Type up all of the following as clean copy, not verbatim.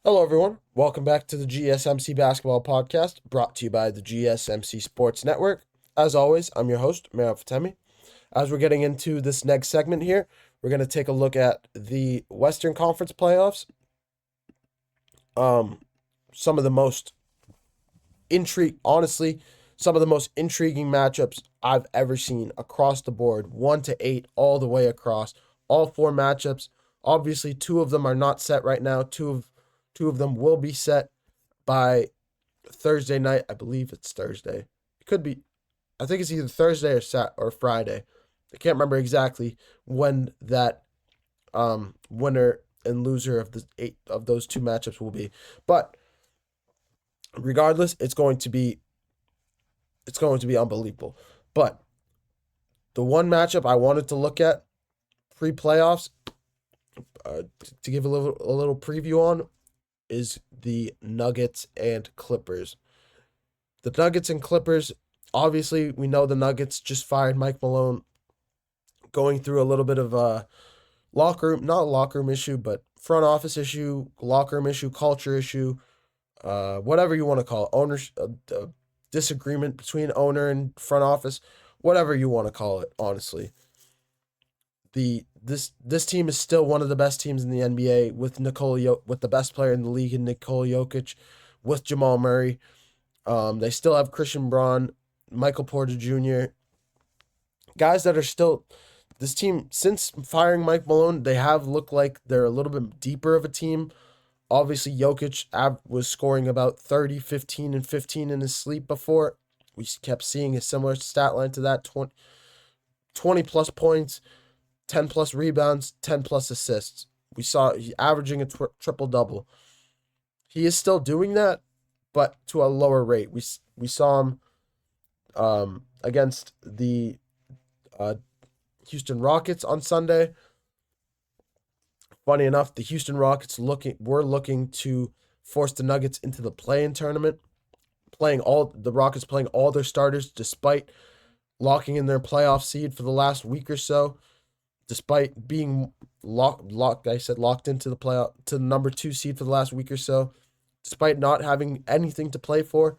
Hello, everyone. Welcome back to the GSMC Basketball Podcast, brought to you by the GSMC Sports Network. As always, I'm your host, Mara Fatemi. As we're getting into this next segment here, we're going to take a look at the Western Conference playoffs. Some of the most some of the most intriguing matchups I've ever seen across the board, 1 to 8, all the way across, all four matchups. Obviously, two of them are not set right now. Two of them will be set by Thursday night. I believe it's Thursday. It could be. I think it's either Thursday or Friday. I can't remember exactly when that winner and loser of the 8 of those two matchups will be. But regardless, it's going to be unbelievable. But the one matchup I wanted to look at pre-playoffs, to give a little preview on, is the Nuggets and Clippers. The Nuggets and Clippers, obviously, we know the Nuggets just fired Mike Malone, going through a little bit of a not locker room issue, but front office issue, locker room issue, culture issue, whatever you want to call it, disagreement between owner and front office, whatever you want to call it, honestly. This team is still one of the best teams in the NBA with with the best player in the league in Nikola Jokić, with Jamal Murray. They still have Christian Braun, Michael Porter Jr., guys that are still this team since firing Mike Malone. They have looked like they're a little bit deeper of a team. Obviously, Jokić was scoring about 30, 15, and 15 in his sleep before. We kept seeing a similar stat line to that, 20 plus points, 10 plus rebounds, 10 plus assists. We saw he averaging a triple-double. He is still doing that, but to a lower rate. We saw him against the Houston Rockets on Sunday. Funny enough, the Houston Rockets were looking to force the Nuggets into the play-in tournament, the Rockets playing all their starters despite locking in their playoff seed for the last week or so, despite being locked into the playoff to the number 2 seed for the last week or so, despite not having anything to play for,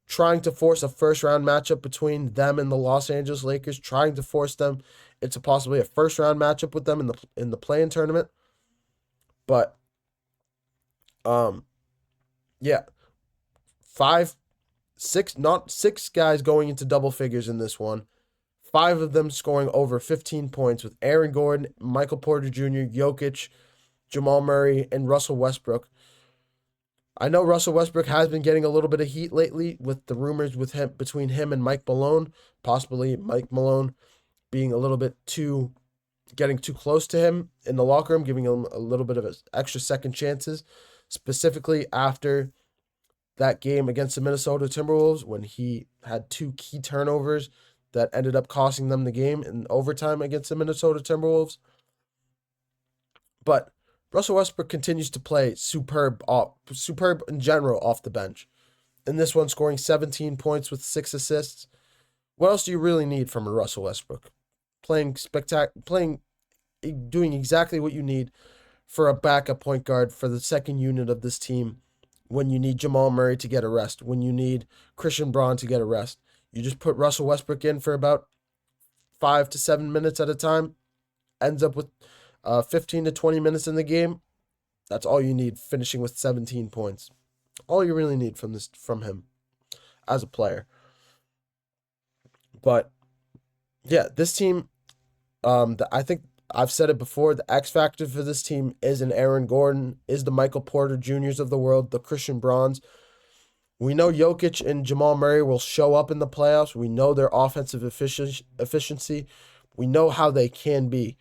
trying to force a first-round matchup between them and the Los Angeles Lakers, trying to force them into possibly a first-round matchup with them in the play-in tournament. But, yeah, not six guys going into double figures in this one. 5 of them scoring over 15 points with Aaron Gordon, Michael Porter Jr., Jokić, Jamal Murray, and Russell Westbrook. I know Russell Westbrook has been getting a little bit of heat lately with the rumors between him and Mike Malone, possibly Mike Malone being a little bit getting too close to him in the locker room, giving him a little bit of extra second chances, specifically after that game against the Minnesota Timberwolves when he had 2 key turnovers that ended up costing them the game in overtime against the Minnesota Timberwolves. But Russell Westbrook continues to play superb in general off the bench. In this one, scoring 17 points with 6 assists. What else do you really need from a Russell Westbrook? Doing exactly what you need for a backup point guard for the second unit of this team when you need Jamal Murray to get a rest, when you need Christian Braun to get a rest. You just put Russell Westbrook in for about 5 to 7 minutes at a time, ends up with 15 to 20 minutes in the game. That's all you need, finishing with 17 points. All you really need from him as a player. But yeah, this team, I think I've said it before, the X factor for this team is an Aaron Gordon, is the Michael Porter Jr.'s of the world, the Christian Brauns. We know Jokić and Jamal Murray will show up in the playoffs. We know their offensive efficiency. We know how they can be.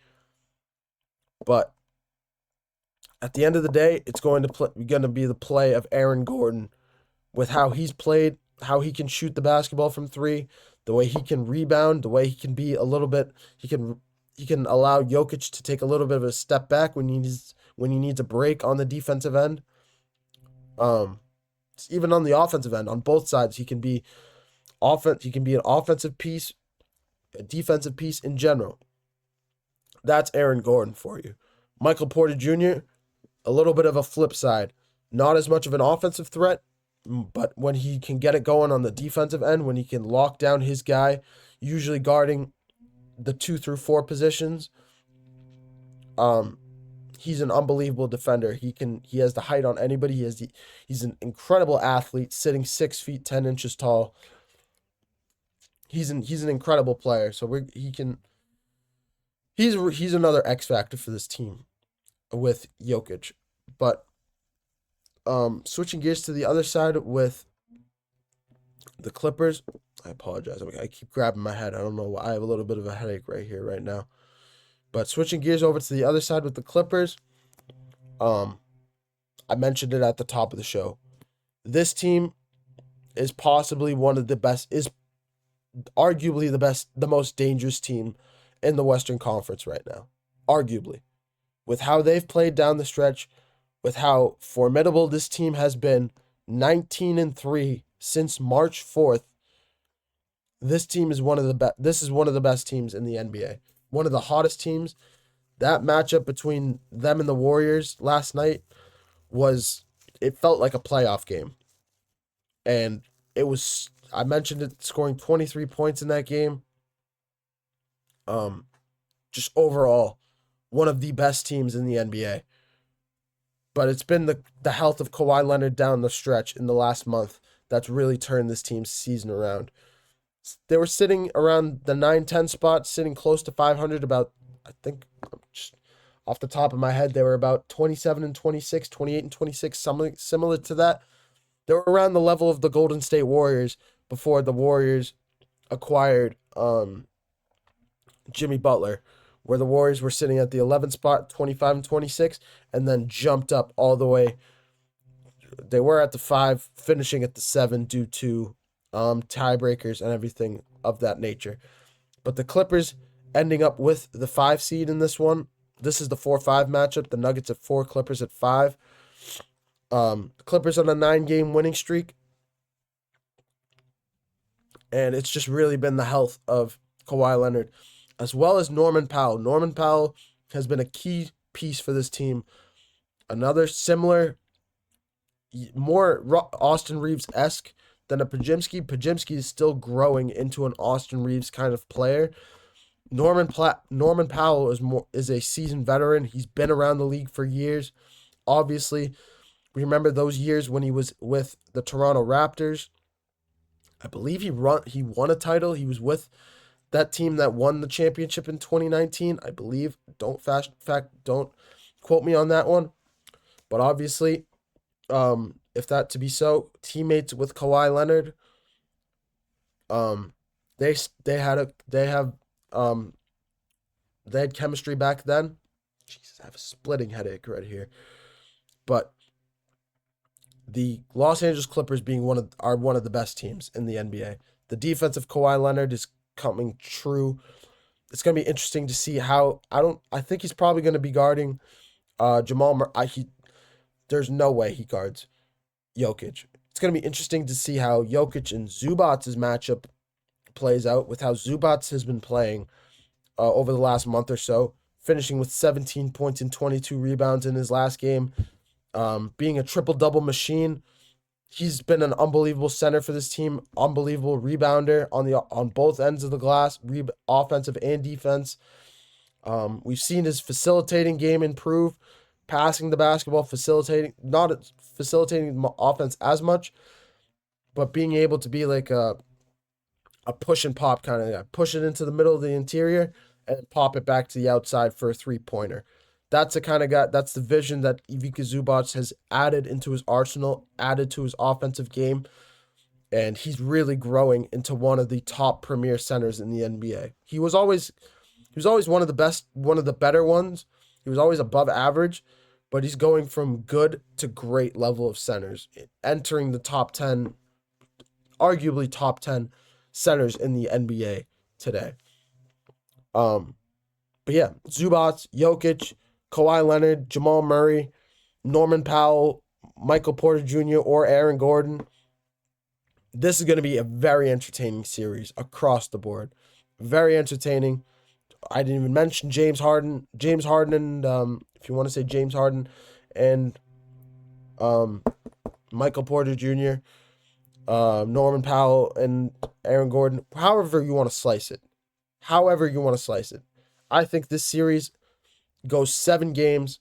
But at the end of the day, it's going to be the play of Aaron Gordon with how he's played, how he can shoot the basketball from 3, the way he can rebound, the way he can be a little bit, he can allow Jokić to take a little bit of a step back when he needs a break on the defensive end. Even on the offensive end, on both sides, he can be an offensive piece, a defensive piece in general. That's Aaron Gordon for you. Michael Porter Jr., a little bit of a flip side. Not as much of an offensive threat, but when he can get it going on the defensive end, when he can lock down his guy, usually guarding the 2 through 4 positions, he's an unbelievable defender. He has the height on anybody. He's an incredible athlete, sitting 6 feet 10 inches tall. He's an incredible player. So he's another X factor for this team with Jokić. But switching gears to the other side with the Clippers. I apologize. I keep grabbing my head. I don't know why. I have a little bit of a headache right now. But switching gears over to the other side with the Clippers. I mentioned it at the top of the show. This team is possibly one of the best, is arguably the most dangerous team in the Western Conference right now. Arguably. With how they've played down the stretch, with how formidable this team has been, 19-3 since March 4th. This team is one of the best. This is one of the best teams in the NBA. One of the hottest teams. That matchup between them and the Warriors last night it felt like a playoff game. And I mentioned it, scoring 23 points in that game. Just overall, one of the best teams in the NBA. But it's been the health of Kawhi Leonard down the stretch in the last month that's really turned this team's season around. They were sitting around the 9-10 spot, sitting close to 500, about, I think, just off the top of my head, they were about 27-26, 28-26, something similar to that. They were around the level of the Golden State Warriors before the Warriors acquired Jimmy Butler, where the Warriors were sitting at the 11th spot, 25-26, and then jumped up all the way. They were at the 5, finishing at the 7 due to tiebreakers and everything of that nature. But the Clippers ending up with the 5 seed in this one. This is the 4-5 matchup. The Nuggets at 4, Clippers at 5. The Clippers on a 9-game winning streak. And it's just really been the health of Kawhi Leonard, as well as Norman Powell. Norman Powell has been a key piece for this team. Another similar, more Austin Reeves-esque than a Podziemski. Podziemski is still growing into an Austin Reeves kind of player. Norman Powell is a seasoned veteran. He's been around the league for years. Obviously, we remember those years when he was with the Toronto Raptors. I believe he won a title. He was with that team that won the championship in 2019. I believe. Don't quote me on that one. But obviously, if that to be so, teammates with Kawhi Leonard, they had chemistry back then. Jesus, I have a splitting headache right here. But the Los Angeles Clippers are one of the best teams in the NBA. The defense of Kawhi Leonard is coming true. It's going to be interesting to see how. I think he's probably going to be guarding Jamal Murray. There's no way he guards Jokić. It's going to be interesting to see how Jokić and Zubac's matchup plays out, with how Zubac has been playing over the last month or so, finishing with 17 points and 22 rebounds in his last game, being a triple-double machine. He's been an unbelievable center for this team, unbelievable rebounder on both ends of the glass, offensive and defense. We've seen his facilitating game improve, passing the basketball, not facilitating the offense as much, but being able to be like a push and pop kind of guy. Push it into the middle of the interior and pop it back to the outside for a three-pointer. That's the kind of guy, that's the vision that Ivica Zubac has added into his arsenal, added to his offensive game, and he's really growing into one of the top premier centers in the NBA. He was always one of the best, one of the better ones. He was always above average, but he's going from good to great level of centers, entering the top 10, arguably top 10 centers in the NBA today. But yeah, Zubac, Jokić, Kawhi Leonard, Jamal Murray, Norman Powell, Michael Porter Jr., or Aaron Gordon. This is going to be a very entertaining series across the board. Very entertaining. I didn't even mention James Harden. James Harden and, if you want to say James Harden and Michael Porter Jr., Norman Powell, and Aaron Gordon. However you want to slice it. I think this series goes 7 games.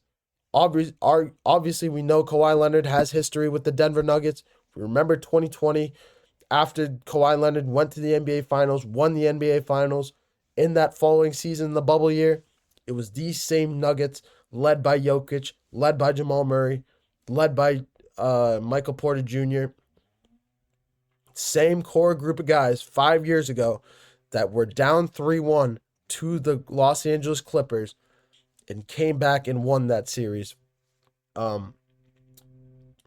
Obviously, we know Kawhi Leonard has history with the Denver Nuggets. Remember 2020, after Kawhi Leonard went to the NBA Finals, won the NBA Finals. In that following season, the bubble year, it was these same Nuggets, led by Jokić, led by Jamal Murray, led by Michael Porter Jr., same core group of guys 5 years ago that were down 3-1 to the Los Angeles Clippers and came back and won that series,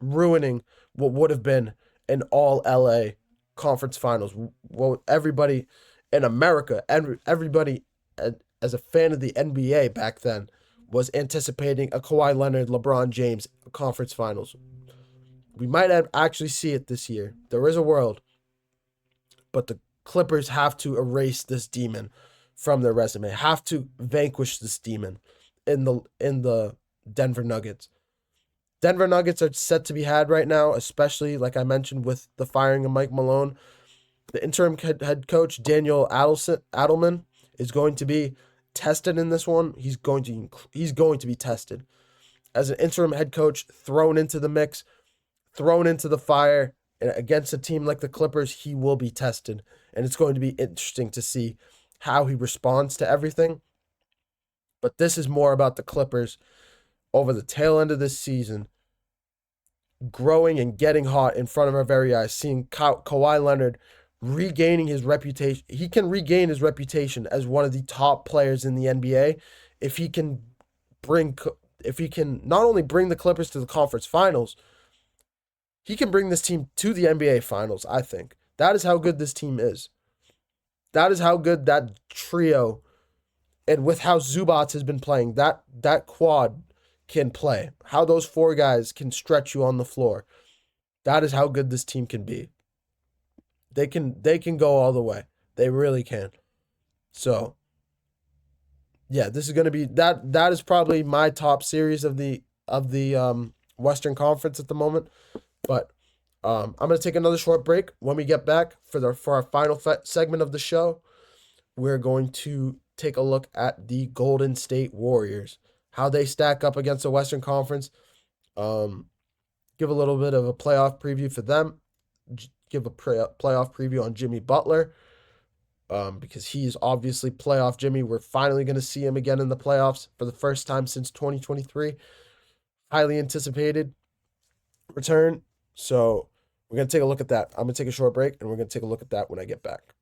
ruining what would have been an all LA conference finals. What everybody in America, everybody as a fan of the NBA back then, was anticipating a Kawhi Leonard, LeBron James conference finals. We might actually see it this year. There is a world. But the Clippers have to erase this demon from their resume. Have to vanquish this demon in the Denver Nuggets. Denver Nuggets are set to be had right now, especially, like I mentioned, with the firing of Mike Malone. The interim head coach, Daniel Adelman, is going to be tested in this one. He's going to be tested. As an interim head coach, thrown into the mix, thrown into the fire, and against a team like the Clippers, he will be tested. And it's going to be interesting to see how he responds to everything. But this is more about the Clippers over the tail end of this season, growing and getting hot in front of our very eyes, seeing Kawhi Leonard regaining his reputation. He can regain his reputation as one of the top players in the NBA if he can not only bring the Clippers to the conference finals, he can bring this team to the NBA Finals, I think. That is how good this team is. That is how good that trio, and with how Zubac has been playing, that quad can play. How those 4 guys can stretch you on the floor. That is how good this team can be. They can go all the way. They really can. So, yeah, this is going to be that is probably my top series of the Western Conference at the moment. But I'm going to take another short break. When we get back for our final segment of the show, we're going to take a look at the Golden State Warriors, how they stack up against the Western Conference, give a little bit of a playoff preview for them, give a playoff preview on Jimmy Butler, because he's obviously playoff Jimmy. We're finally going to see him again in the playoffs for the first time since 2023. Highly anticipated return. So we're going to take a look at that. I'm going to take a short break, and we're going to take a look at that when I get back.